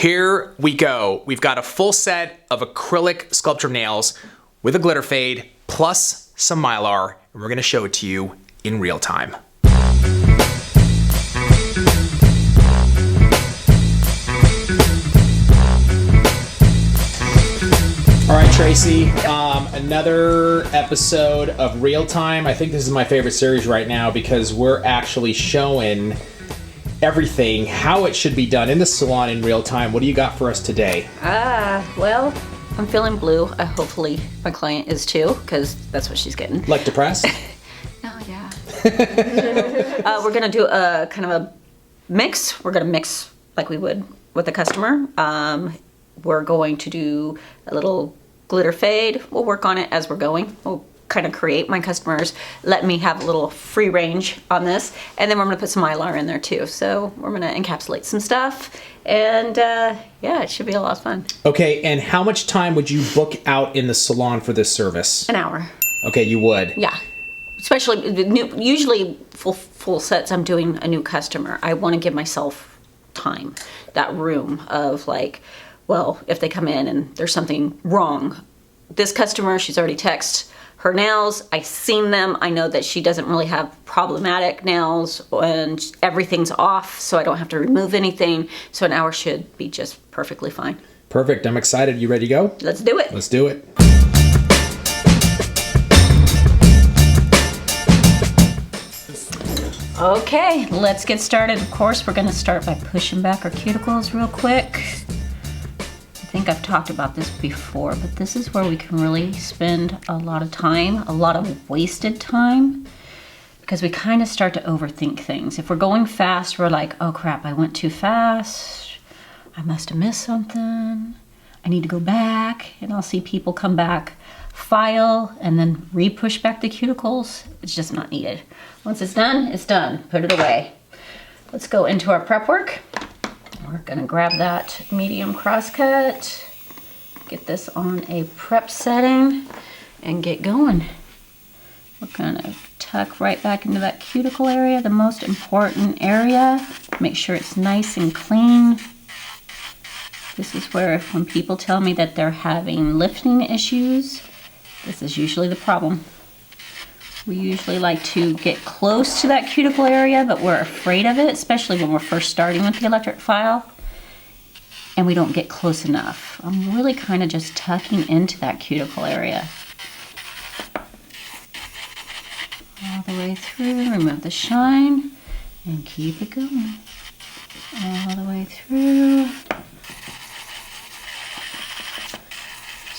Here we go. We've got a full set of acrylic Sculptor nails with a glitter fade plus some Mylar, and we're gonna show it to you in real time. All right, Tracey, another episode of Real Time. I think this is my favorite series right now because we're actually showing everything, how it should be done in the salon in real time. What do you got for us today? Well, I'm feeling blue. Hopefully my client is too, because that's what she's getting. Like depressed? Oh, yeah. We're gonna do a kind of a mix. We're gonna mix like we would with a customer. We're going to do a little glitter fade. We'll work on it as we're going. We'll kind of create. My customers let me have a little free range on this. And then we're going to put some Mylar in there too. So we're going to encapsulate some stuff. And yeah, it should be a lot of fun. Okay, and how much time would you book out in the salon for this service? An hour. Okay, you would? Yeah. Especially, usually full sets, I'm doing a new customer. I want to give myself time, that room of like, well, if they come in and there's something wrong. This customer, she's already texted her nails. I've seen them. I know that she doesn't really have problematic nails and everything's off, so I don't have to remove anything. So an hour should be just perfectly fine. Perfect. I'm excited. You ready to go? Let's do it. Let's do it. Okay, let's get started. Of course, we're going to start by pushing back our cuticles real quick. I think I've talked about this before, but this is where we can really spend a lot of time, a lot of wasted time, because we kind of start to overthink things. If we're going fast, we're like, oh crap, I went too fast. I must have missed something. I need to go back. And I'll see people come back, file, and then re-push back the cuticles. It's just not needed. Once it's done, it's done. Put it away. Let's go into our prep work. We're gonna grab that medium crosscut, get this on a prep setting, and get going. We're gonna tuck right back into that cuticle area, the most important area. Make sure it's nice and clean. This is where when people tell me that they're having lifting issues, this is usually the problem. We usually like to get close to that cuticle area, but we're afraid of it, especially when we're first starting with the electric file, and we don't get close enough. I'm really kind of just tucking into that cuticle area. All the way through, remove the shine, and keep it going. All the way through.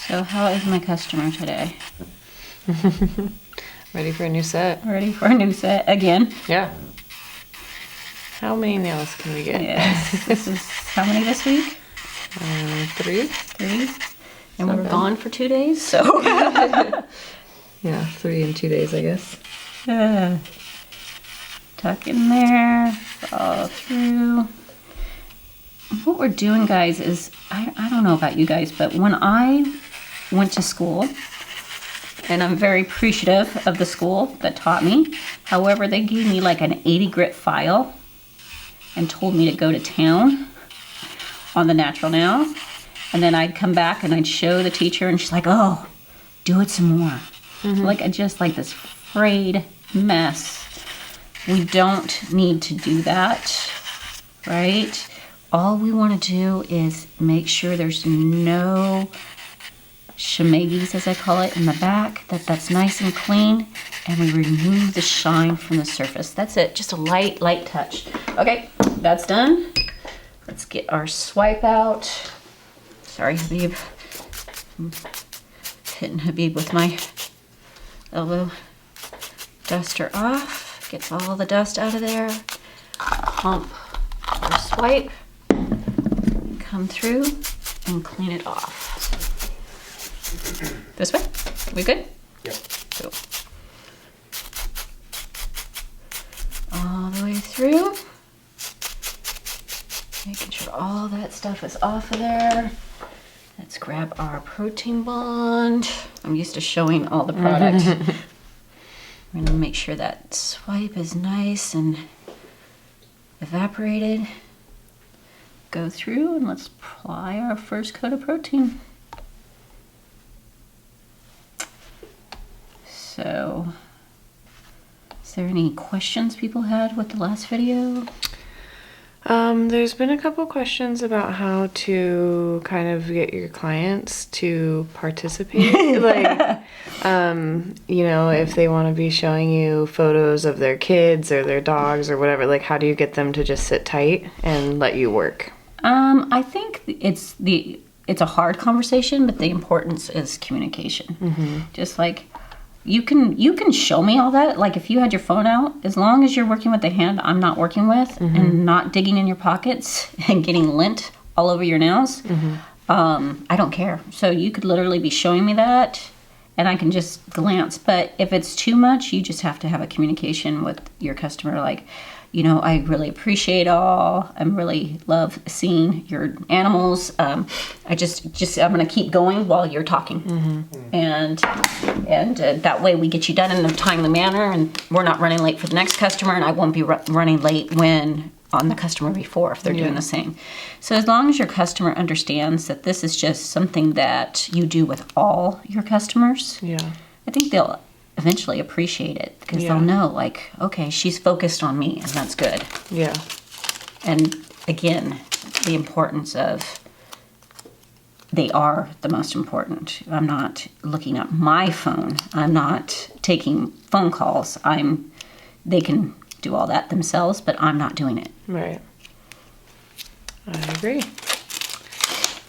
So how is my customer today? Ready for a new set. Ready for a new set again. Yeah. How many nails can we get? Yes. This is how many this week? 3. 3. And we were gone for 2 days, so. Yeah, 3 in 2 days, I guess. Tuck in there, follow through. What we're doing, guys, is, I don't know about you guys, but when I went to school, and I'm very appreciative of the school that taught me. However, they gave me like an 80 grit file and told me to go to town on the natural nails. And then I'd come back and I'd show the teacher and she's like, oh, do it some more. Like I just like this frayed mess. We don't need to do that, right? All we want to do is make sure there's no shimagis, as I call it, in the back, that's nice and clean, and we remove the shine from the surface. That's it, just a light touch. Okay, that's done. Let's get our swipe out. Sorry, Habib. I'm hitting Habib with my elbow duster off. Gets all the dust out of there. Pump our swipe, come through, and clean it off. This way? We good? Yep. Cool. All the way through. Making sure all that stuff is off of there. Let's grab our protein bond. I'm used to showing all the product. We're gonna make sure that swipe is nice and evaporated. go through and let's apply our first coat of protein. So, is there any questions people had with the last video? There's been a couple questions about how to kind of get your clients to participate. Like, you know, if they want to be showing you photos of their kids or their dogs or whatever, like, how do you get them to just sit tight and let you work? I think it's a hard conversation, but the importance is communication. Mm-hmm. Just like you can show me all that. Like if you had your phone out, as long as you're working with the hand I'm not working with, Mm-hmm. and not digging in your pockets and getting lint all over your nails, I don't care. So you could literally be showing me that and I can just glance. But if it's too much, you just have to have a communication with your customer. Like, you know, I really appreciate I really love seeing your animals. I just I'm gonna keep going while you're talking, and that way we get you done in a timely manner, and we're not running late for the next customer, and I won't be running late when on the customer before if they're doing the same. So as long as your customer understands that this is just something that you do with all your customers, I think they'll eventually appreciate it because they'll know, like, okay, she's focused on me, and that's good. Yeah. And again, the importance of they are the most important. I'm not looking at my phone. I'm not taking phone calls. They can do all that themselves, but I'm not doing it. Right. I agree.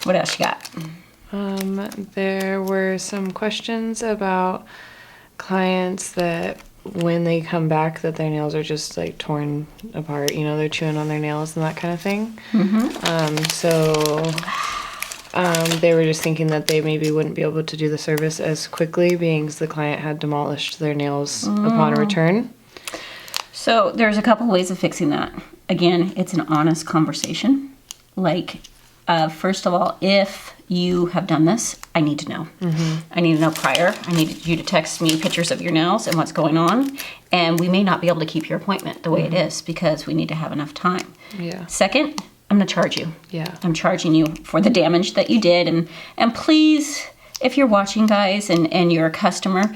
What else you got? There were some questions about clients that when they come back that their nails are just like torn apart, you know, they're chewing on their nails and that kind of thing. They were just thinking that they maybe wouldn't be able to do the service as quickly being the client had demolished their nails upon return. So there's a couple ways of fixing that. Again, it's an honest conversation. Like, first of all, if you have done this, I need to know. I need to know prior. I need you to text me pictures of your nails and what's going on. And we may not be able to keep your appointment the way it is because we need to have enough time. Yeah. Second, I'm going to charge you. Yeah. I'm charging you for the damage that you did. And please, if you're watching, guys, and you're a customer,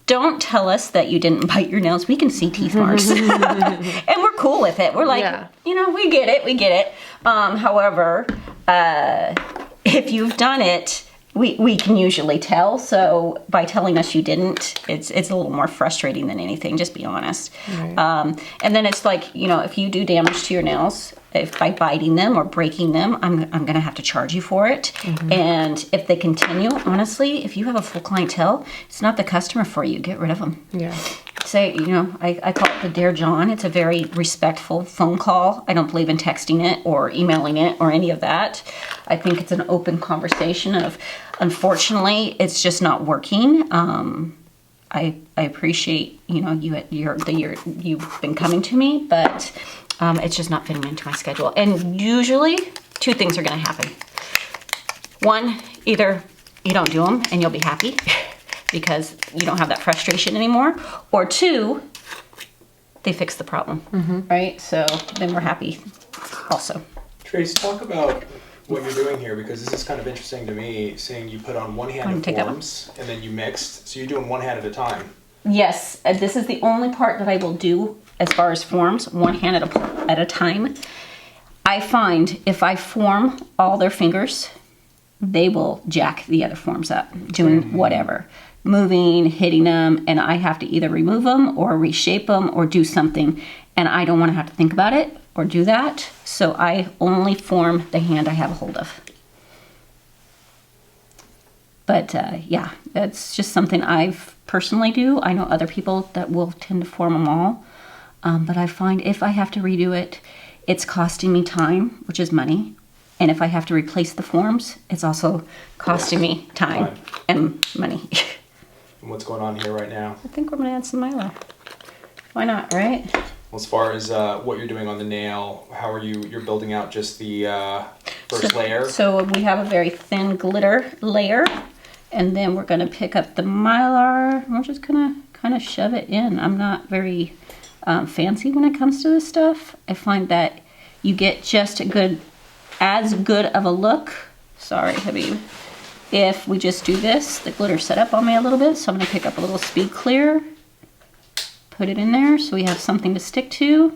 don't tell us that you didn't bite your nails. We can see teeth marks. And we're cool with it. We're like, you know, we get it. However, if you've done it, we can usually tell. So by telling us you didn't, it's a little more frustrating than anything. Just be honest. Right. And then it's like, you know, if you do damage to your nails, if by biting them or breaking them, I'm going to have to charge you for it. And if they continue, honestly, if you have a full clientele, it's not the customer for you. Get rid of them. Yeah. Say, you know, I call it the Dear John. It's a very respectful phone call. I don't believe in texting it or emailing it or any of that. I think it's an open conversation of, unfortunately, it's just not working. I appreciate, you know, you've been coming to me, but it's just not fitting into my schedule. And usually, two things are going to happen. One, either you don't do them and you'll be happy because you don't have that frustration anymore, or two, they fix the problem, right? So then we're happy also. Trace, talk about what you're doing here, because this is kind of interesting to me, seeing you put on one hand of forms and then you mixed, so you're doing one hand at a time. Yes, this is the only part that I will do as far as forms, one hand at a time. I find if I form all their fingers, they will jack the other forms up, doing whatever. Moving, hitting them, and I have to either remove them or reshape them or do something, and I don't want to have to think about it or do that, so I only form the hand I have a hold of. But yeah, that's just something I've personally do. I know other people that will tend to form them all, but I find if I have to redo it, it's costing me time, which is money, and if I have to replace the forms, it's also costing me time and money. And what's going on here right now? I think we're going to add some Mylar. Why not, right? Well, as far as what you're doing on the nail, how are you're building out just the first layer? So we have a very thin glitter layer, and then we're going to pick up the Mylar. We're just going to kind of shove it in. I'm not very fancy when it comes to this stuff. I find that you get just a good as good of a look, sorry, Habib, if we just do this. The glitter set up on me a little bit, so I'm gonna pick up a little speed clear, put it in there so we have something to stick to.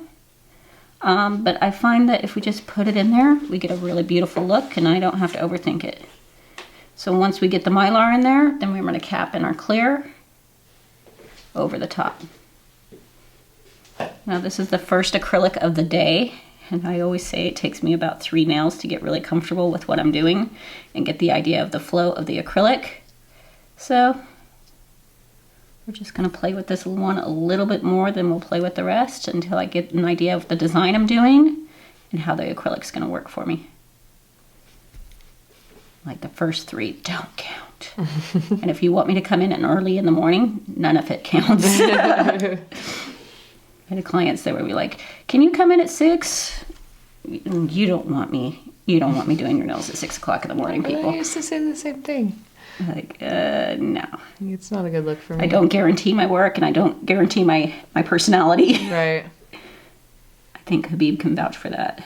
But I find that if we just put it in there, we get a really beautiful look and I don't have to overthink it. So once we get the Mylar in there, then we're gonna cap in our clear over the top. Now this is the first acrylic of the day, and I always say it takes me about 3 nails to get really comfortable with what I'm doing and get the idea of the flow of the acrylic. So we're just gonna play with this one a little bit more than we'll play with the rest until I get an idea of the design I'm doing and how the acrylic's gonna work for me. Like the first 3 don't count. And if you want me to come in early in the morning, none of it counts. I had clients that would be like, can you come in at 6? You don't want me doing your nails at 6 o'clock in the morning, people. I used to say the same thing. Like, no. It's not a good look for me. I don't guarantee my work and I don't guarantee my personality. Right. I think Habib can vouch for that.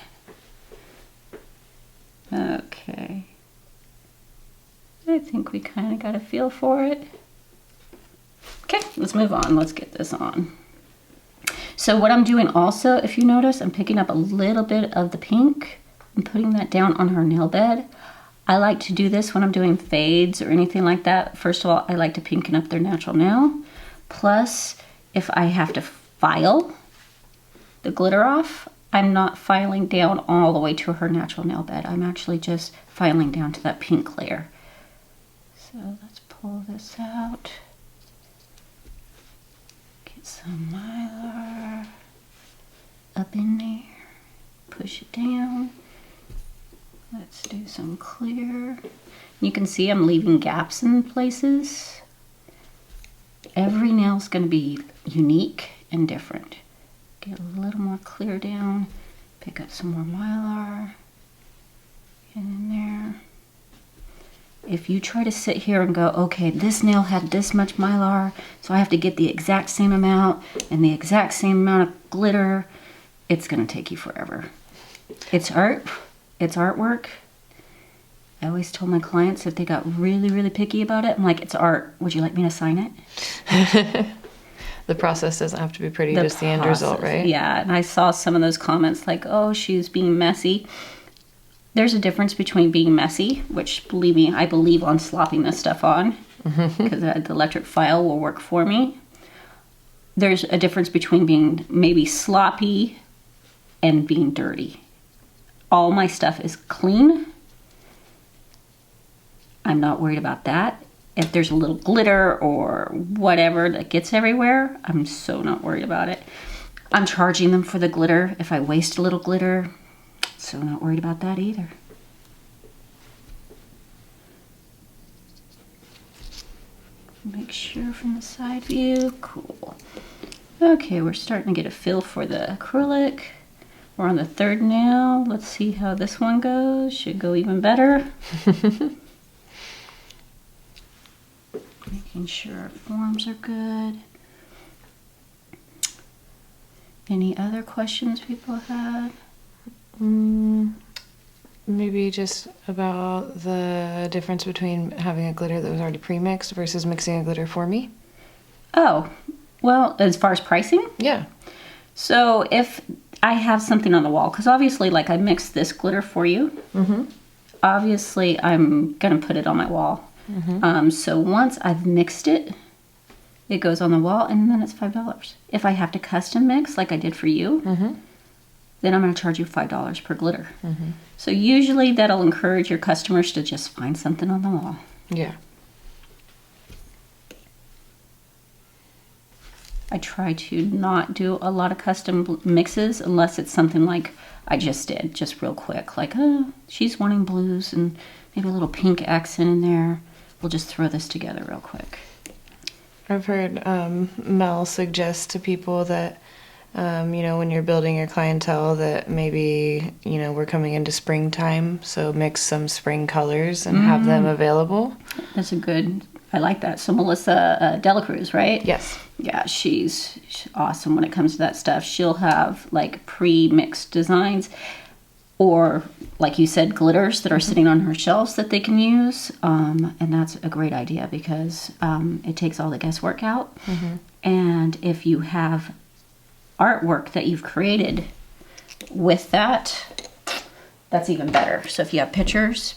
Okay. I think we kind of got a feel for it. Okay, let's move on. Let's get this on. So what I'm doing also, if you notice, I'm picking up a little bit of the pink and putting that down on her nail bed. I like to do this when I'm doing fades or anything like that. First of all, I like to pinken up their natural nail. Plus, if I have to file the glitter off, I'm not filing down all the way to her natural nail bed. I'm actually just filing down to that pink layer. So let's pull this out. Get some Mylar up in there. Push it down. Let's do some clear. You can see I'm leaving gaps in places. Every nail's going to be unique and different. Get a little more clear down. Pick up some more Mylar. Get in there. If you try to sit here and go, okay, this nail had this much Mylar, so I have to get the exact same amount and the exact same amount of glitter, it's going to take you forever. It's art. It's artwork. I always told my clients if they got really, really picky about it, I'm like, it's art. Would you like me to sign it? The process doesn't have to be pretty, just the end result, right? Yeah, and I saw some of those comments like, oh, she's being messy. There's a difference between being messy, which, believe me, I believe on slopping this stuff on, because the electric file will work for me. There's a difference between being maybe sloppy and being dirty. All my stuff is clean. I'm not worried about that. If there's a little glitter or whatever that gets everywhere, I'm so not worried about it. I'm charging them for the glitter. If I waste a little glitter, so not worried about that either. Make sure from the side view, cool. Okay, we're starting to get a feel for the acrylic. We're on the 3rd nail. Let's see how this one goes. Should go even better. Making sure our forms are good. Any other questions people had? Maybe just about the difference between having a glitter that was already pre-mixed versus mixing a glitter for me. Oh, well, as far as pricing? Yeah. So if I have something on the wall, because obviously, like, I mixed this glitter for you. Obviously, I'm going to put it on my wall. So once I've mixed it, it goes on the wall, and then it's $5. If I have to custom mix, like I did for you, then I'm going to charge you $5 per glitter. So usually that'll encourage your customers to just find something on the wall. Yeah. I try to not do a lot of custom mixes unless it's something like I just did, just real quick. Like, oh, she's wanting blues and maybe a little pink accent in there. We'll just throw this together real quick. I've heard Mel suggest to people that, when you're building your clientele, that maybe, we're coming into springtime, so mix some spring colors and have them available. That's I like that. So Melissa Delacruz, right? Yes. Yeah, she's awesome when it comes to that stuff. She'll have like pre-mixed designs or like you said, glitters that are sitting on her shelves that they can use. And that's a great idea because it takes all the guesswork out. And if you have artwork that you've created with that, that's even better. So if you have pictures,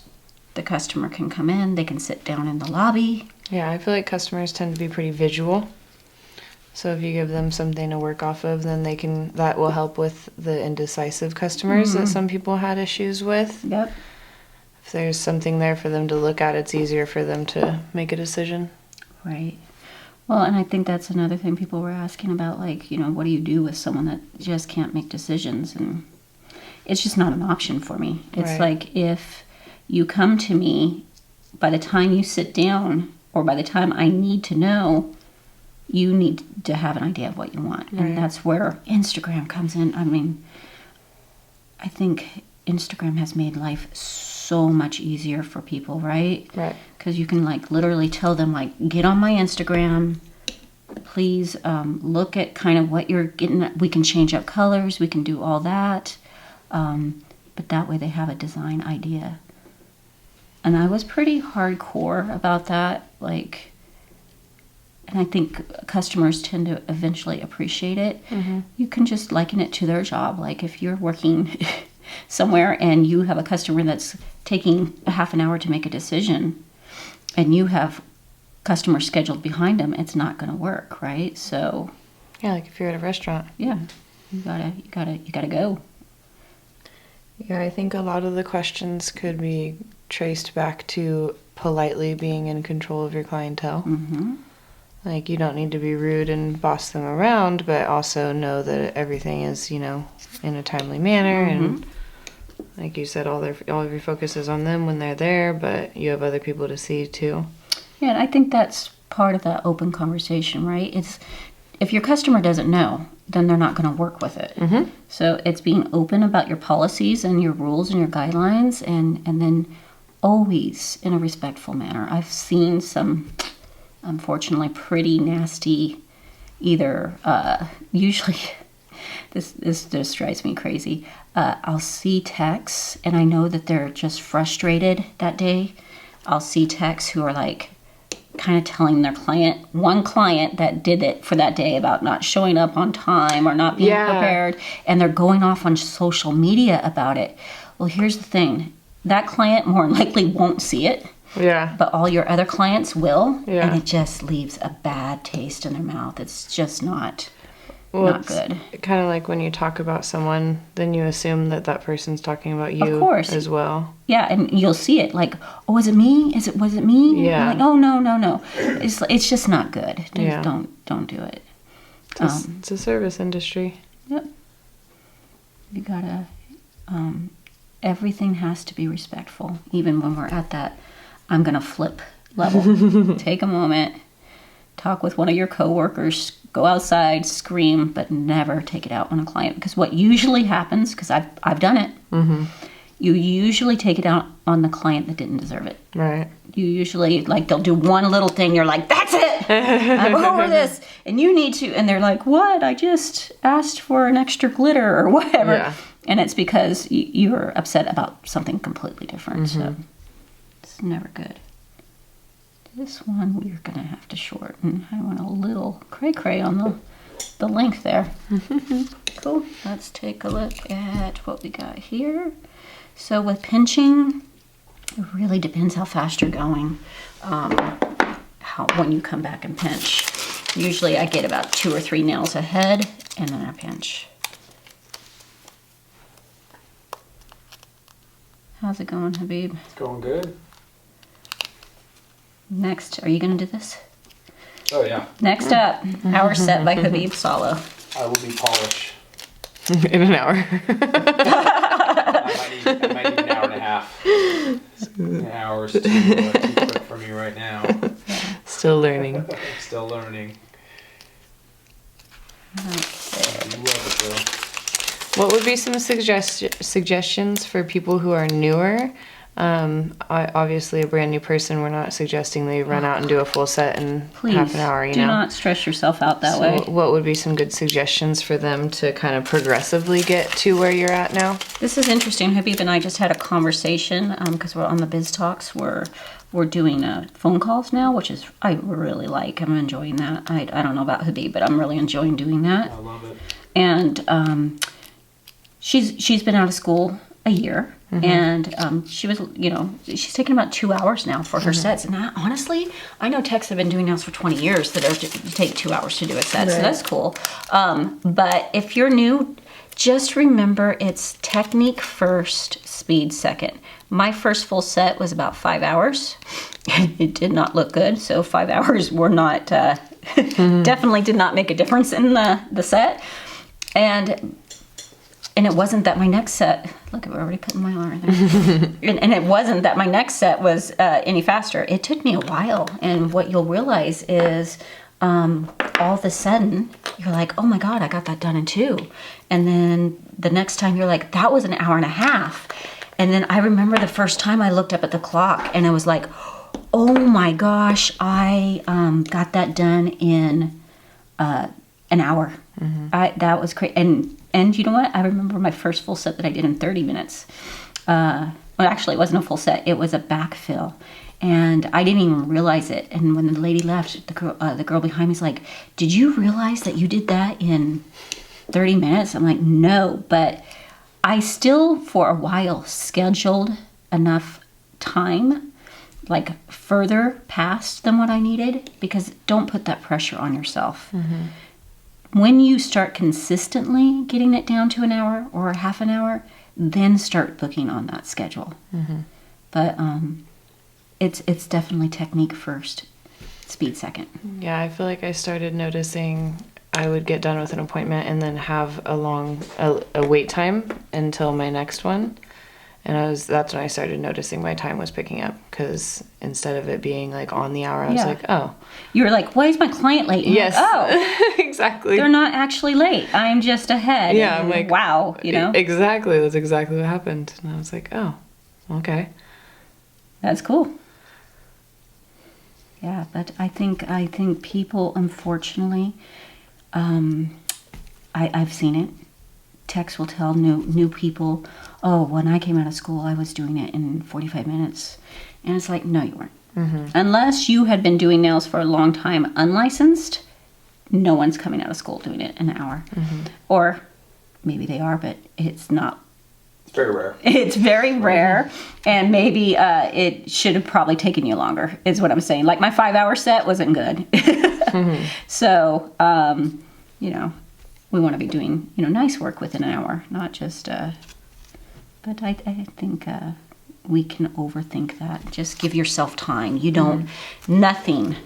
the customer can come in, they can sit down in the lobby. Yeah, I feel like customers tend to be pretty visual. So if you give them something to work off of, then that will help with the indecisive customers that some people had issues with. Yep. If there's something there for them to look at, it's easier for them to make a decision. Right. Well, and I think that's another thing people were asking about, like, you know, what do you do with someone that just can't make decisions? And it's just not an option for me. It's like if you come to me, by the time you sit down or by the time I need to know, you need to have an idea of what you want. And that's where Instagram comes in. I mean, I think Instagram has made life so much easier for people, right? Right. Because you can, like, literally tell them, like, get on my Instagram. Please look at kind of what you're getting. We can change up colors. We can do all that. But that way they have a design idea. And I was pretty hardcore about that, like... And I think customers tend to eventually appreciate it. You can just liken it to their job. Like if you're working somewhere and you have a customer that's taking a half an hour to make a decision and you have customers scheduled behind them, it's not going to work, right? So yeah, like if you're at a restaurant. Yeah, you gotta go. Yeah, I think a lot of the questions could be traced back to politely being in control of your clientele. Like, you don't need to be rude and boss them around, but also know that everything is, you know, in a timely manner. And like you said, all of your focus is on them when they're there, but you have other people to see too. Yeah, and I think that's part of that open conversation, right? It's if your customer doesn't know, then they're not going to work with it. So it's being open about your policies and your rules and your guidelines, and then always in a respectful manner. I've seen some... unfortunately pretty nasty either usually this just drives me crazy. I'll see texts and I know that they're just frustrated that day. I'll see texts who are like kind of telling their one client that did it for that day about not showing up on time or not being prepared, and they're going off on social media about it. Well, here's the thing, that client more than likely won't see it. Yeah. But all your other clients will, Yeah. and it just leaves a bad taste in their mouth. It's just not good. Kind of like when you talk about someone, then you assume that person's talking about you Of course. as well. Yeah, and you'll see it like, oh, is it me? Was it me? Yeah. Like, oh, no. It's just not good. Yeah. Don't do it. It's a service industry. Yep. You gotta, everything has to be respectful, even when we're at that I'm gonna flip level. Take a moment, talk with one of your coworkers, go outside, scream, but never take it out on a client. Because what usually happens, because I've done it, you usually take it out on the client that didn't deserve it. Right. You usually, like, they'll do one little thing, you're like, that's it! I'm over this! And you need to, and they're like, what? I just asked for an extra glitter or whatever. Yeah. And it's because you're upset about something completely different, so it's never good. This one we're going to have to shorten. I want a little cray-cray on the length there. Cool. Let's take a look at what we got here. So with pinching, it really depends how fast you're going, when you come back and pinch. Usually I get about 2 or 3 nails ahead, and then I pinch. How's it going, Habib? It's going good. Next, are you going to do this? Oh, yeah. Next up, our set by Habib Salo. I will be polished. In an hour. I might need an hour and a half. An hour's too quick for me right now. Still learning. Still learning. Okay. You love it, though. What would be some suggestions for people who are newer Obviously a brand new person, we're not suggesting they run out and do a full set in Please, half an hour, you do know? not stress yourself out that way. What would be some good suggestions for them to kind of progressively get to where you're at now? This is interesting. Habib and I just had a conversation because we're on the Biz Talks. We're doing phone calls now, which is I really like. I'm enjoying that. I don't know about Habib, but I'm really enjoying doing that. I love it. And she's been out of school a year. And she was, she's taking about 2 hours now for her sets. And honestly, I know techs have been doing nails for 20 years that take 2 hours to do a set. So that's cool. But if you're new, just remember it's technique first, speed second. My first full set was about 5 hours. It did not look good. So 5 hours were not, definitely did not make a difference in the set. And it wasn't that my next set, look, we're already putting Mylar in there. and it wasn't that my next set was any faster. It took me a while. And what you'll realize is all of a sudden, you're like, oh my God, I got that done in 2. And then the next time you're like, that was an hour and a half. And then I remember the first time I looked up at the clock and I was like, oh my gosh, I got that done in an hour. That was crazy. And you know what? I remember my first full set that I did in 30 minutes. Well, actually, it wasn't a full set. It was a backfill. And I didn't even realize it. And when the lady left, the girl behind me was like, did you realize that you did that in 30 minutes? I'm like, no. But I still, for a while, scheduled enough time, like further past than what I needed. Because don't put that pressure on yourself. When you start consistently getting it down to an hour or a half an hour, then start booking on that schedule. But it's definitely technique first, speed second. Yeah, I feel like I started noticing I would get done with an appointment and then have a wait time until my next one. And that's when I started noticing my time was picking up, because instead of it being like on the hour, I was like, oh. You were like, why is my client late? And yes. Like, oh, exactly. They're not actually late. I'm just ahead. Yeah, I'm like, wow, Exactly. That's exactly what happened. And I was like, oh, okay. That's cool. Yeah, but I think people, unfortunately, I've seen it. Techs will tell new people, oh, when I came out of school, I was doing it in 45 minutes. And it's like, no, you weren't. Unless you had been doing nails for a long time unlicensed, no one's coming out of school doing it in an hour. Or maybe they are, but it's not. It's very rare. It's very rare. And maybe it should have probably taken you longer, is what I'm saying. Like my 5-hour set wasn't good. So, we want to be doing, nice work within an hour, not just, but I think we can overthink that. Just give yourself time. You don't, nothing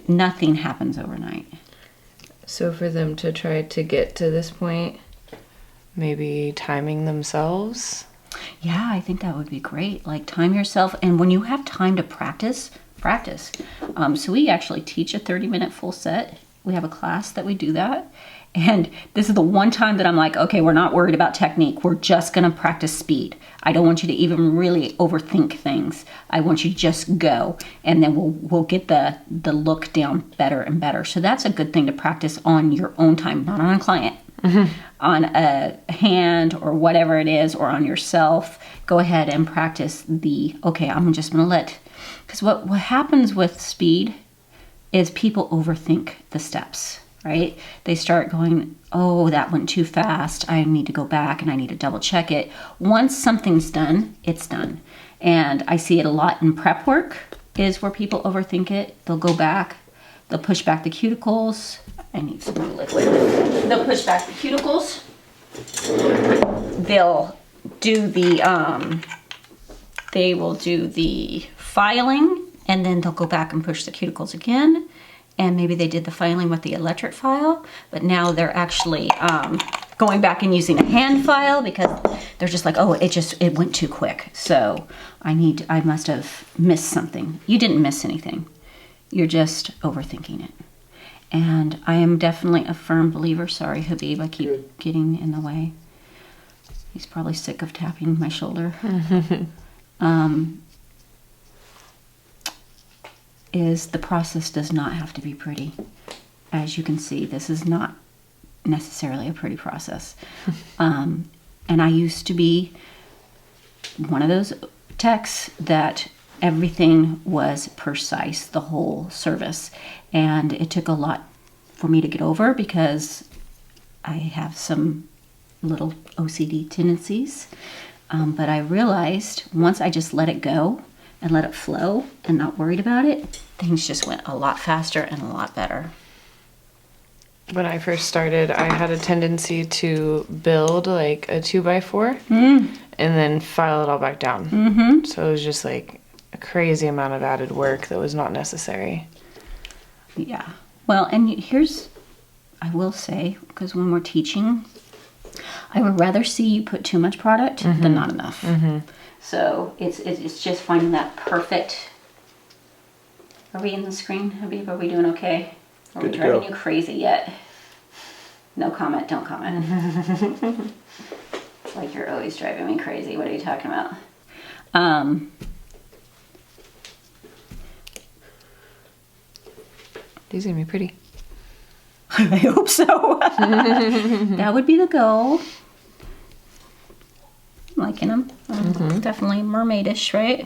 happens overnight. So for them to try to get to this point, maybe timing themselves? Yeah, I think that would be great. Like time yourself. And when you have time to practice. So we actually teach a 30-minute full set. We have a class that we do that. And this is the one time that I'm like, okay, we're not worried about technique. We're just going to practice speed. I don't want you to even really overthink things. I want you to just go. And then we'll get the look down better and better. So that's a good thing to practice on your own time, not on a client. On a hand or whatever it is, or on yourself. Go ahead and practice I'm just going to let... Because what happens with speed is people overthink the steps, right? They start going, oh, that went too fast. I need to go back and I need to double check it. Once something's done, it's done. And I see it a lot in prep work, is where people overthink it. They'll go back, they'll push back the cuticles. I need some more liquid. They'll push back the cuticles. They'll do they will do the filing, and then they'll go back and push the cuticles again. And maybe they did the filing with the electric file, but now they're actually going back and using a hand file because they're just like, oh, it went too quick. So I must have missed something. You didn't miss anything. You're just overthinking it. And I am definitely a firm believer. Sorry, Habib, I keep getting in the way. He's probably sick of tapping my shoulder. is the process does not have to be pretty. As you can see, this is not necessarily a pretty process. And I used to be one of those techs that everything was precise, the whole service. And it took a lot for me to get over because I have some little OCD tendencies. But I realized once I just let it go and let it flow and not worried about it, things just went a lot faster and a lot better. When I first started, I had a tendency to build like a 2x4 and then file it all back down. So it was just like a crazy amount of added work that was not necessary. Yeah. Well, and here's, I will say, because when we're teaching, I would rather see you put too much product than not enough. So it's just finding that perfect. Are we in the screen, Habib? Are we doing okay? Are we driving you crazy yet? No comment, don't comment. It's like you're always driving me crazy. What are you talking about? These are gonna be pretty. I hope so. That would be the goal. I'm liking them. Definitely mermaidish, right?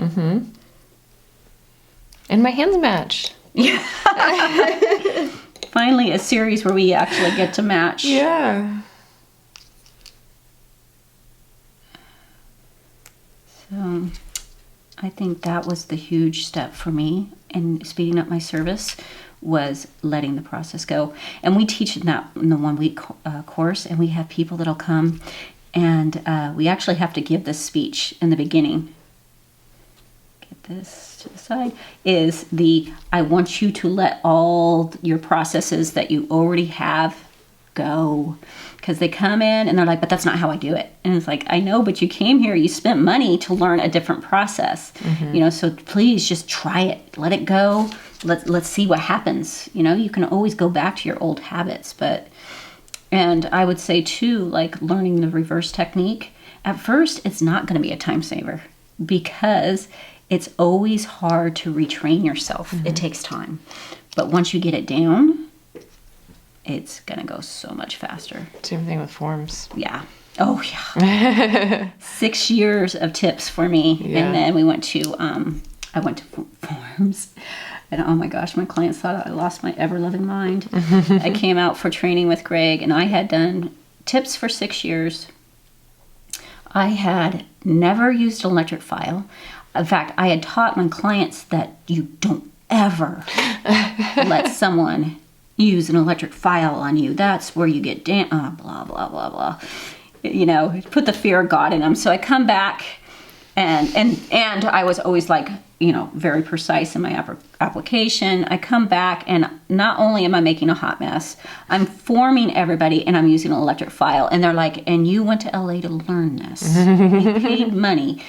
And my hands match. Yeah. Finally, a series where we actually get to match. Yeah. So I think that was the huge step for me in speeding up my service, was letting the process go. And we teach that in the 1 week course, and we have people that'll come, and we actually have to give this speech in the beginning. Get this to the side. Is I want you to let all your processes that you already have go. Because they come in and they're like, but that's not how I do it. And it's like, I know, but you came here, you spent money to learn a different process. So please just try it. Let it go. Let's see what happens. You can always go back to your old habits. And I would say too, like learning the reverse technique, at first it's not going to be a time saver because it's always hard to retrain yourself. It takes time. But once you get it down, it's going to go so much faster. Same thing with forms. Yeah. Oh, yeah. 6 years of tips for me. Yeah. And then we went to, I went to forms. And oh my gosh, my clients thought I lost my ever-loving mind. I came out for training with Greg, and I had done tips for 6 years. I had never used an electric file. In fact, I had taught my clients that you don't ever let someone use an electric file on you. That's where you get blah, blah, blah, blah. Put the fear of God in them. So I come back, and I was always like, very precise in my application. I come back, and not only am I making a hot mess, I'm forming everybody, and I'm using an electric file. And they're like, and you went to LA to learn this. You paid money.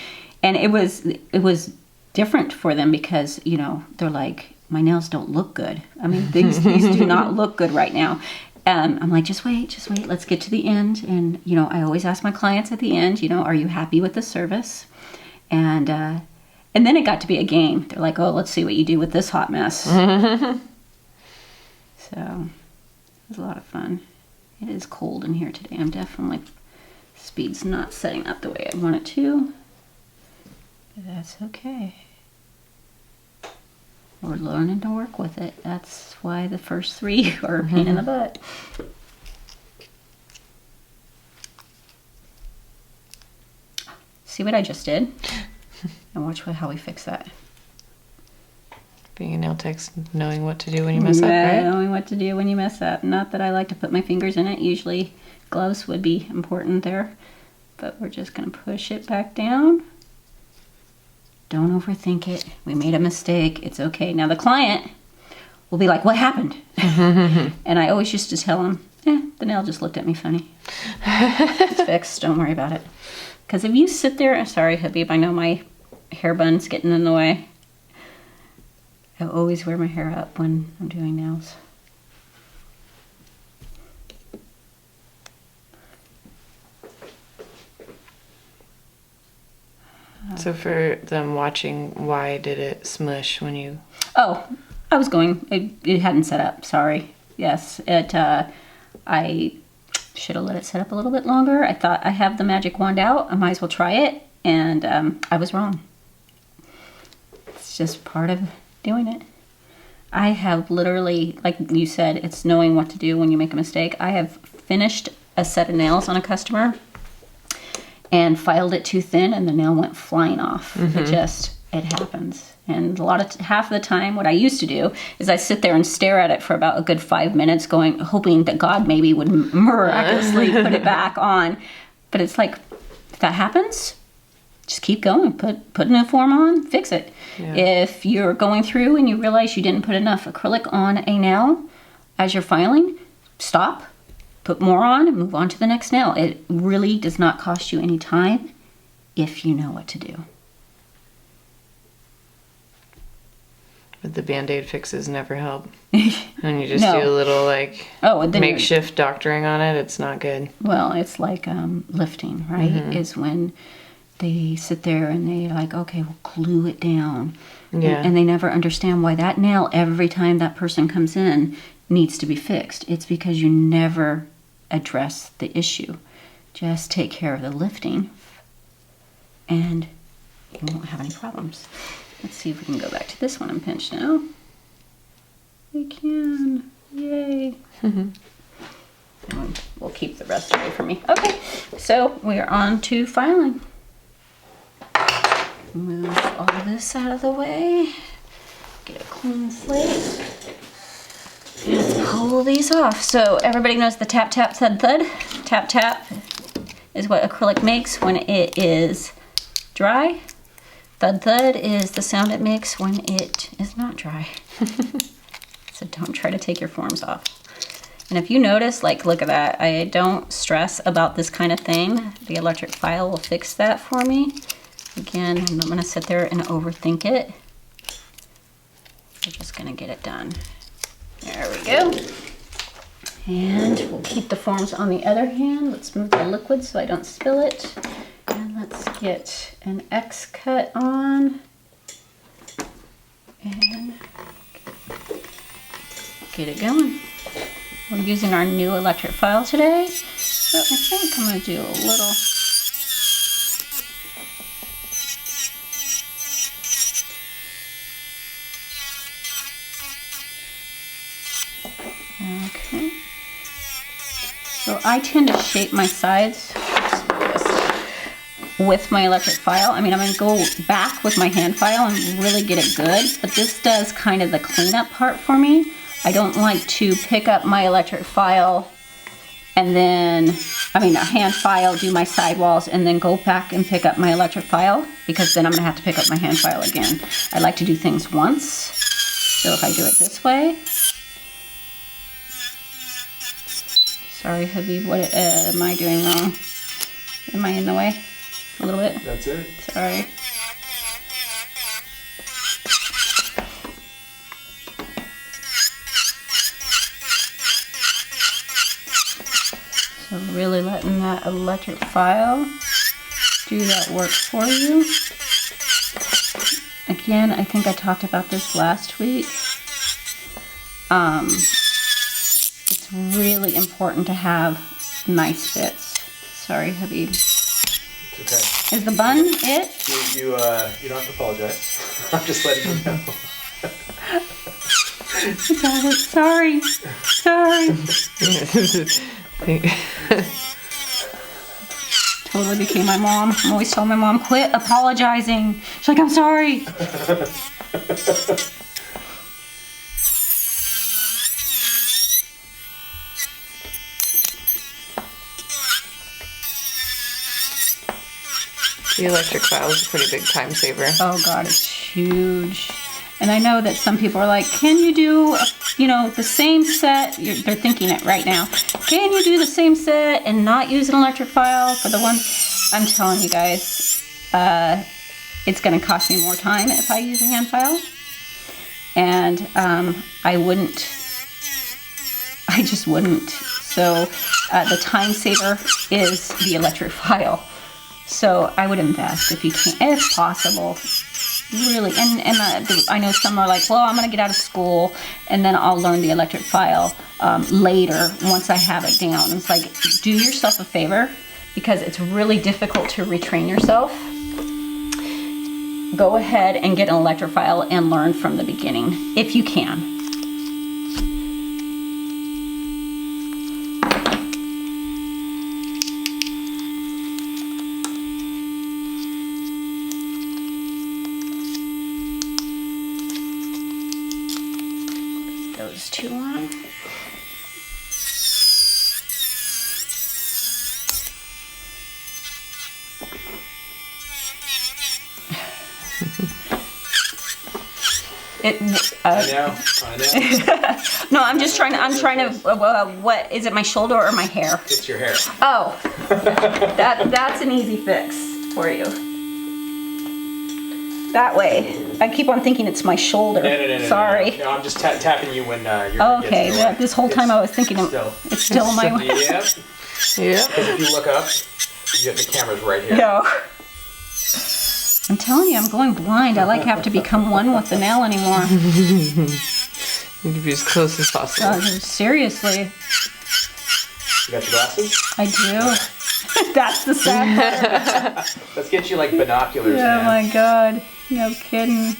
And it was different for them because, they're like, my nails don't look good. I mean, these do not look good right now. I'm like, just wait, let's get to the end. And, I always ask my clients at the end, are you happy with the service? And then it got to be a game. They're like, oh, let's see what you do with this hot mess. So it was a lot of fun. It is cold in here today. I'm definitely, speed's not setting up the way I want it to. But that's okay. We're learning to work with it. That's why the first 3 are a pain in the butt. See what I just did? And watch how we fix that. Being a nail tech, knowing what to do when you mess up, right? Knowing what to do when you mess up. Not that I like to put my fingers in it. Usually gloves would be important there. But we're just going to push it back down. Don't overthink it. We made a mistake. It's okay. Now the client will be like, what happened? And I always used to tell them, the nail just looked at me funny. It's fixed. Don't worry about it. Because if you sit there, sorry, Habib, I know my hair bun's getting in the way. I always wear my hair up when I'm doing nails. also for them watching, why did it smush when you... Oh, I was going. It hadn't set up. Sorry. Yes, I should have let it set up a little bit longer. I thought I have the magic wand out. I might as well try it. And I was wrong. It's just part of doing it. I have literally, like you said, it's knowing what to do when you make a mistake. I have finished a set of nails on a customer and filed it too thin and the nail went flying off. It happens. And half of the time, what I used to do is I sit there and stare at it for about a good 5 minutes, hoping that God maybe would miraculously put it back on. But it's like, if that happens, just keep going. Put a new form on, fix it. Yeah. If you're going through and you realize you didn't put enough acrylic on a nail as you're filing, stop, put more on, and move on to the next nail. It really does not cost you any time if you know what to do. But the Band-Aid fixes never help. When you just do a little makeshift doctoring on it, it's not good. Well, it's like lifting, right? Is when they sit there and they like, okay, we'll glue it down. Yeah. And they never understand why that nail, every time that person comes in, needs to be fixed. It's because you never address the issue. Just take care of the lifting and you won't have any problems. Let's see if we can go back to this one and pinch now. We can. Yay. We'll keep the rest away from me. Okay, so we are on to filing. Move all this out of the way. Get a clean slate. And pull these off. So everybody knows the tap, tap, thud, thud. Tap, tap is what acrylic makes when it is dry. Thud, thud is the sound it makes when it is not dry. So don't try to take your forms off. And if you notice, like, look at that. I don't stress about this kind of thing. The electric file will fix that for me. Again, I'm not going to sit there and overthink it. We're just going to get it done. There we go. And we'll keep the forms on the other hand. Let's move the liquid so I don't spill it. And let's get an X cut on. And get it going. We're using our new electric file today. So I think I'm going to do a little... Okay. So I tend to shape my sides with my electric file. I mean, I'm going to go back with my hand file and really get it good, but this does kind of the cleanup part for me. I don't like to pick up my electric file and then, a hand file, do my sidewalls, and then go back and pick up my electric file, because then I'm going to have to pick up my hand file again. I like to do things once. So if I do it this way, sorry, Habib, what am I doing wrong? Am I in the way? A little bit? That's it. Sorry. So really letting that electric file do that work for you. Again, I think I talked about this last week. It's really important to have nice bits. Sorry, Habib. It's okay. Is the bun it? You don't have to apologize. I'm just letting you know. Got it. Sorry. Totally became my mom. I'm always telling my mom, quit apologizing. She's like, I'm sorry. The electric file is a pretty big time saver. Oh God, it's huge. And I know that some people are like, can you do, the same set? They're thinking it right now. Can you do the same set and not use an electric file for the one? I'm telling you guys, it's going to cost me more time if I use a hand file. And I just wouldn't. So the time saver is the electric file. So I would invest if you can, if possible. Really, and I know some are like, well, I'm gonna get out of school and then I'll learn the electric file later once I have it down. It's like, do yourself a favor, because it's really difficult to retrain yourself. Go ahead and get an electric file and learn from the beginning if you can. Those two on. I know. No, I'm trying to, what, is it my shoulder or my hair? It's your hair. Oh, that's an easy fix for you. That way. I keep on thinking it's my shoulder. No. Sorry. No, I'm just tapping you when you're Okay, this whole time I was thinking it's still my way. Yeah. Yeah. Because if you look up, the camera's right here. No. I'm telling you, I'm going blind. I have to become one with the nail anymore. You can be as close as possible. Seriously. You got your glasses? I do. That's the sad part. Let's get you like binoculars. Oh my god. No kidding.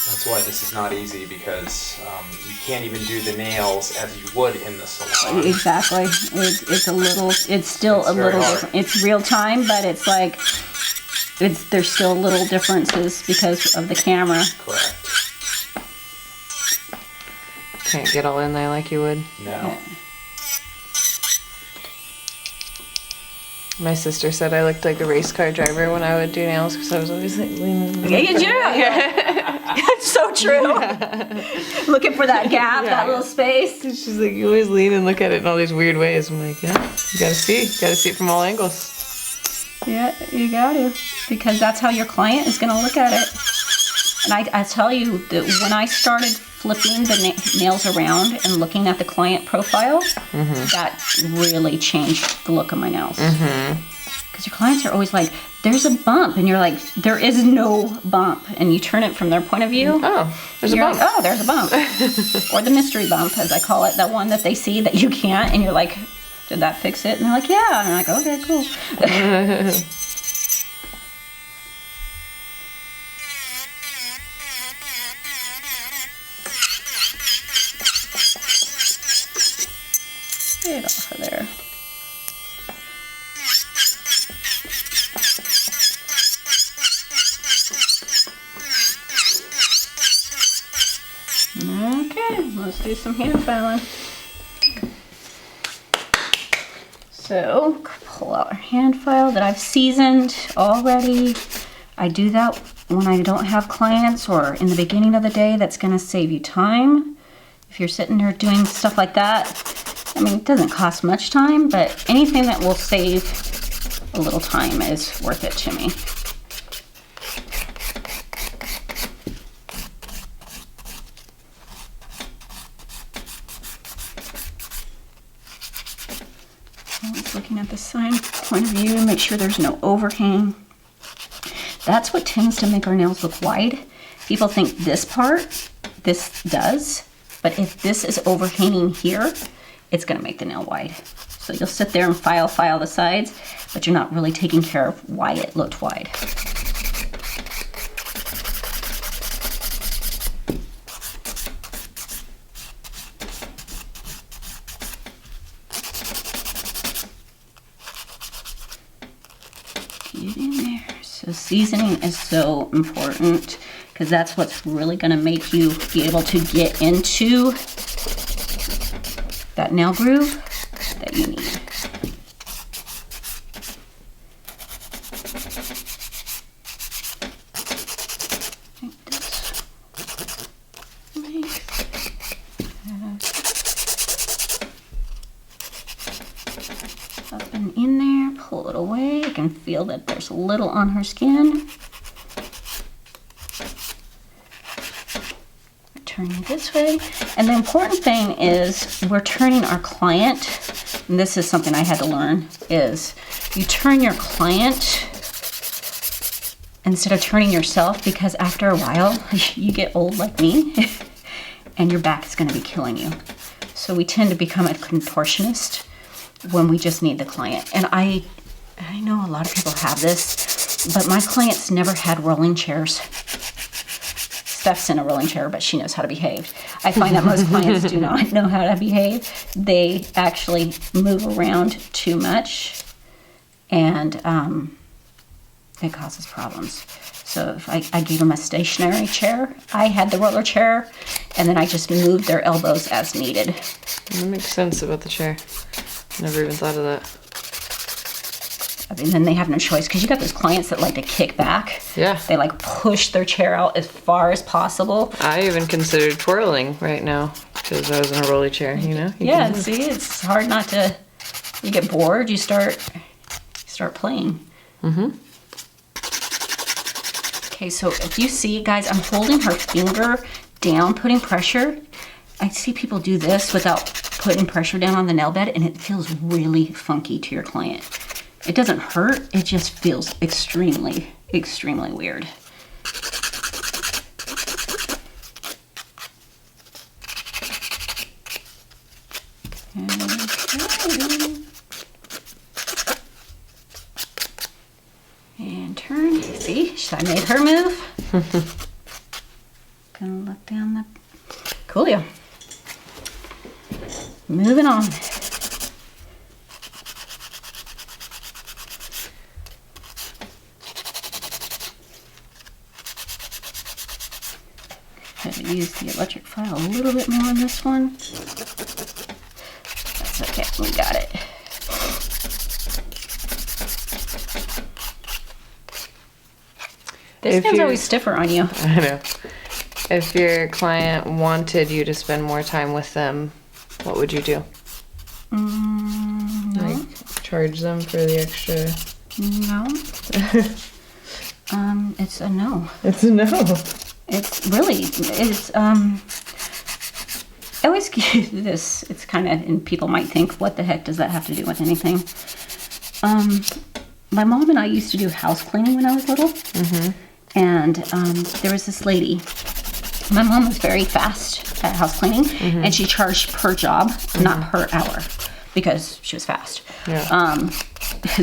That's why this is not easy, because you can't even do the nails as you would in the salon. Exactly. It's still a little different. It's real time, but it's like, there's still little differences because of the camera. Correct. Can't get all in there like you would. No. Yeah. My sister said I looked like a race car driver when I would do nails, because I was always like leaning. Yeah, you do. It's so true. Looking for that gap, that little space. She's like, you always lean and look at it in all these weird ways. I'm like, yeah, you gotta see it from all angles. Yeah, you got to, because that's how your client is going to look at it. And I tell you that when I started flipping the nails around and looking at the client profile, that really changed the look of my nails. Because your clients are always like, there's a bump, and you're like, there is no bump, and you turn it from their point of view. Oh, there's a bump. Like, oh, there's a bump. Or the mystery bump, as I call it, that one that they see that you can't, and you're like, did that fix it? And they're like, yeah. And I'm like, okay, cool. Get it off of there. Okay, let's do some hand filing. So, pull out our hand file that I've seasoned already. I do that when I don't have clients or in the beginning of the day. That's going to save you time. If you're sitting there doing stuff like that, I mean, it doesn't cost much time, but anything that will save a little time is worth it to me. Always looking at the side point of view to make sure there's no overhang. That's what tends to make our nails look wide. People think this does, but if this is overhanging here, it's gonna make the nail wide. So you'll sit there and file the sides, but you're not really taking care of why it looked wide. Get in there. So seasoning is so important, because that's what's really going to make you be able to get into that nail groove that you need. Up and in there, pull it away. You can feel that there's a little on her skin. turn you this way. And the important thing is we're turning our client, and this is something I had to learn, is you turn your client instead of turning yourself, because after a while you get old like me and your back is going to be killing you. So we tend to become a contortionist when we just need the client. And I know a lot of people have this, but my clients never had rolling chairs. Steph's in a rolling chair, but she knows how to behave. I find that most clients do not know how to behave. They actually move around too much, and it causes problems. So if I gave them a stationary chair, I had the roller chair, and then I just moved their elbows as needed. That makes sense about the chair. Never even thought of that. I mean, then they have no choice, because you got those clients that like to kick back. Yeah. They like push their chair out as far as possible. I even considered twirling right now because I was in a rolly chair, you know? Yeah, see, it's hard not to, you get bored, you start playing. Mm-hmm. Okay, so if you see, guys, I'm holding her finger down, putting pressure. I see people do this without putting pressure down on the nail bed, and it feels really funky to your client. It doesn't hurt, it just feels extremely, extremely weird. Okay. And turn. See, I made her move. Gonna look down the coolio. Moving on. Had to use the electric file a little bit more on this one. That's okay, we got it. This hand's always stiffer on you. I know. If your client wanted you to spend more time with them, what would you do? No. Like charge them for the extra? No. It's a no. It's a no. I always give this, it's kind of, and people might think, what the heck does that have to do with anything? My mom and I used to do house cleaning when I was little. Mm-hmm. And there was this lady. My mom was very fast at house cleaning, mm-hmm. and she charged per job, mm-hmm. not per hour, because she was fast. Yeah.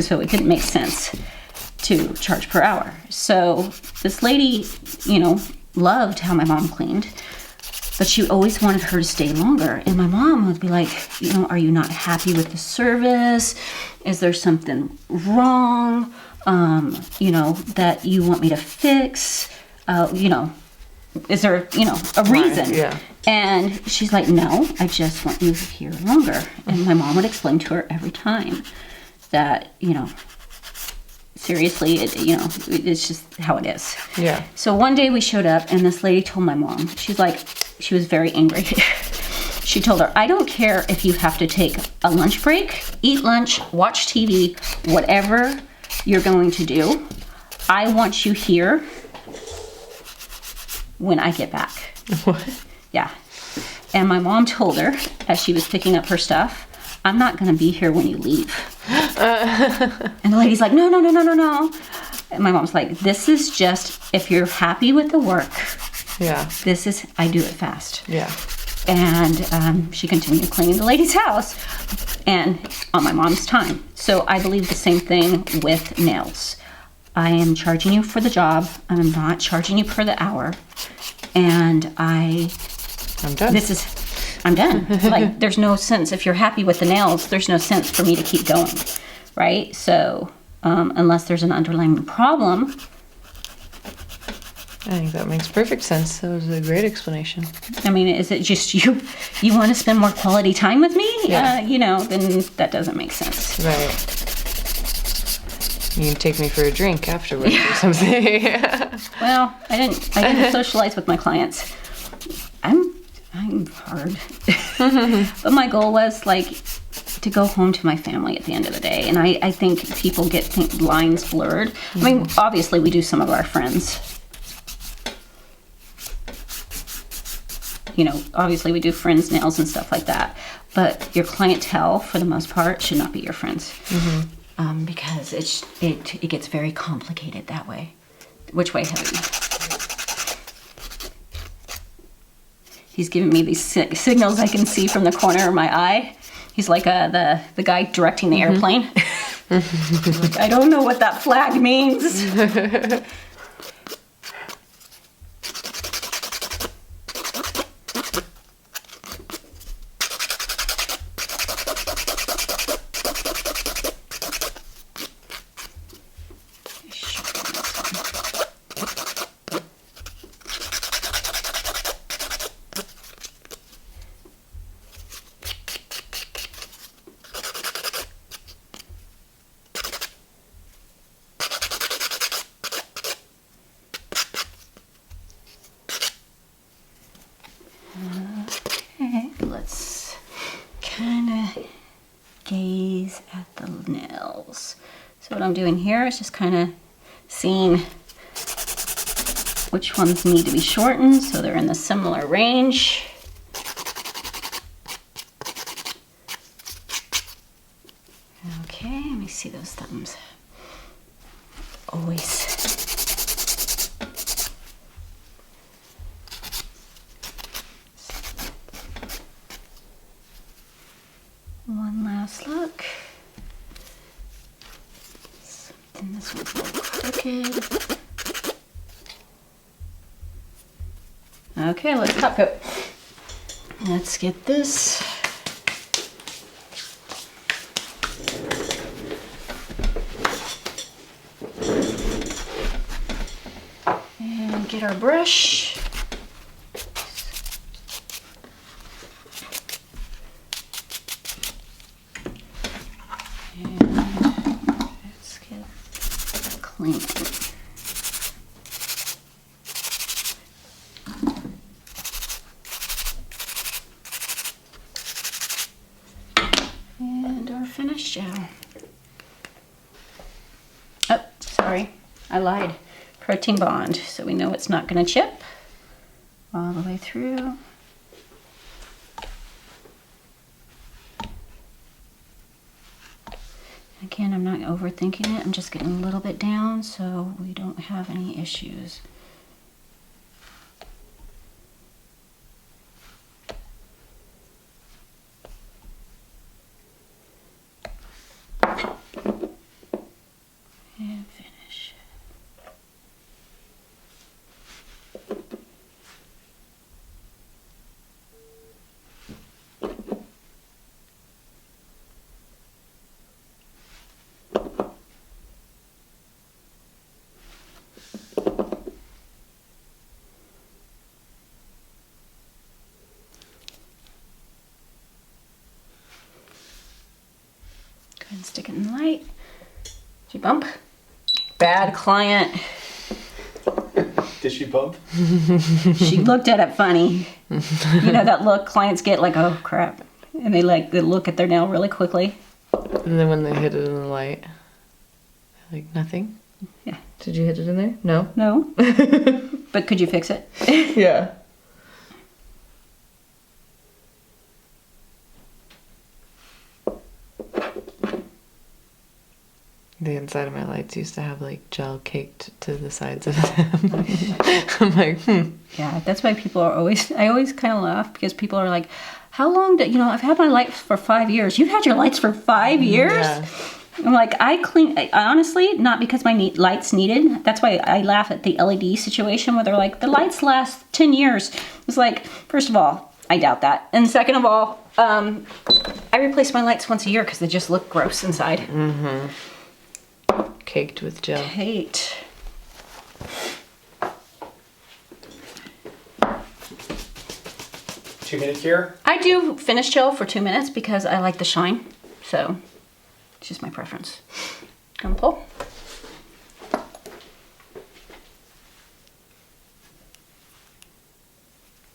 So it didn't make sense to charge per hour. So this lady, loved how my mom cleaned, but she always wanted her to stay longer. And my mom would be like, are you not happy with the service? Is there something wrong? That you want me to fix? Is there, a reason? Yeah. And she's like, no, I just want you here longer. And my mom would explain to her every time that, seriously, it's just how it is. Yeah. So one day we showed up, and this lady told my mom, she was very angry. She told her, I don't care if you have to take a lunch break, eat lunch, watch TV, whatever you're going to do. I want you here when I get back. What? Yeah. And my mom told her, as she was picking up her stuff, I'm not going to be here when you leave. And the lady's like, no. And my mom's like, this is just, if you're happy with the work, yeah, I do it fast. Yeah. And she continued cleaning the lady's house, and on my mom's time. So I believe the same thing with nails. I am charging you for the job. I'm not charging you per the hour. And I'm done. I'm done. Like, there's no sense. If you're happy with the nails, there's no sense for me to keep going, right? So unless there's an underlying problem. I think that makes perfect sense. That was a great explanation. I mean, is it just you want to spend more quality time with me? Yeah. Then that doesn't make sense. Right. You can take me for a drink afterwards or something. Well, I didn't socialize with my clients. I'm hard. But my goal was to go home to my family at the end of the day. And I think people get lines blurred. I mean, obviously we do some of our friends. you know, obviously we do friends' nails and stuff like that, but your clientele, for the most part, should not be your friends. Because it gets very complicated that way. Which way, Heavy? He's giving me these signals I can see from the corner of my eye. He's like the guy directing the airplane. Like, I don't know what that flag means. Let's kind of gaze at the nails. So what I'm doing here is just kind of seeing which ones need to be shortened so they're in the similar range. Okay, let me see those thumbs. Always. One last look. Something, this one's a little crooked. Okay, let's top coat. Let's get this. And get our brush. Clean. And our finish gel. Oh, sorry, I lied. Protein bond, so we know it's not going to chip all the way through. Again, I'm not overthinking it. I'm just getting a little bit down so we don't have any issues. And finish. Go ahead and stick it in the light. Did you bump? Bad client. Did she bump? She looked at it funny. You know that look clients get, like, oh crap. And they look at their nail really quickly. And then when they hit it in the light, like, nothing? Yeah. Did you hit it in there? No? No. But could you fix it? Yeah. The inside of my lights used to have like gel caked to the sides of them. I'm like, Yeah, that's why people are always, I always kind of laugh because people are like, how long did, you know, I've had my lights for 5 years. You've had your lights for 5 years? Yeah. I'm like, I honestly, not because my lights needed. That's why I laugh at the LED situation where they're like, the lights last 10 years. It's like, first of all, I doubt that. And second of all, I replace my lights once a year because they just look gross inside. Mm-hmm. Caked with gel. Kate. Two-minute cure? I do finish gel for 2 minutes because I like the shine. So, it's just my preference. Come pull.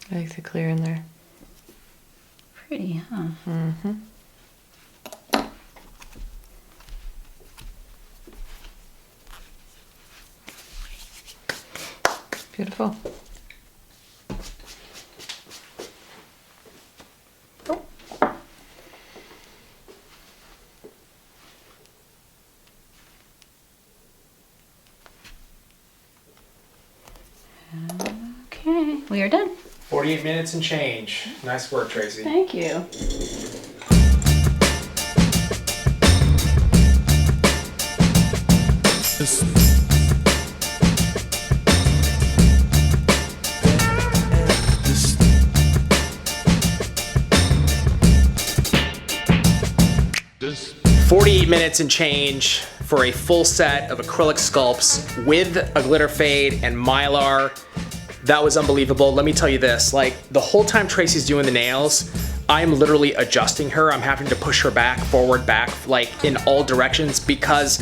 I like the clear in there. Pretty, huh? Mm-hmm. Beautiful. Okay, we are done. 48 minutes and change. Nice work, Tracy. Thank you. This 48 minutes and change for a full set of acrylic sculpts with a glitter fade and Mylar. That was unbelievable. Let me tell you this, like the whole time Tracy's doing the nails, I'm literally adjusting her. I'm having to push her back, forward, back, like in all directions, because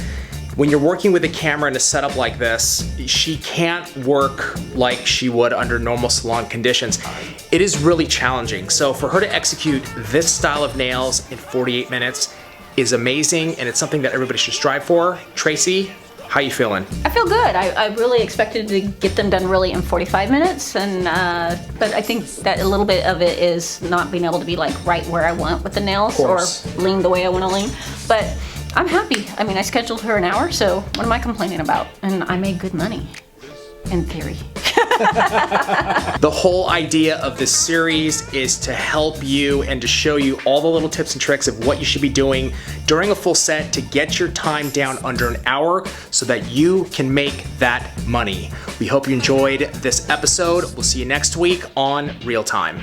when you're working with a camera in a setup like this, she can't work like she would under normal salon conditions. It is really challenging. So for her to execute this style of nails in 48 minutes is amazing, and it's something that everybody should strive for. Tracy, how you feeling? I feel good. I really expected to get them done really in 45 minutes, and but I think that a little bit of it is not being able to be like right where I want with the nails or lean the way I want to lean. But I'm happy. I mean, I scheduled her an hour, so what am I complaining about? And I made good money, in theory. The whole idea of this series is to help you and to show you all the little tips and tricks of what you should be doing during a full set to get your time down under an hour so that you can make that money. We hope you enjoyed this episode. We'll see you next week on Real Time.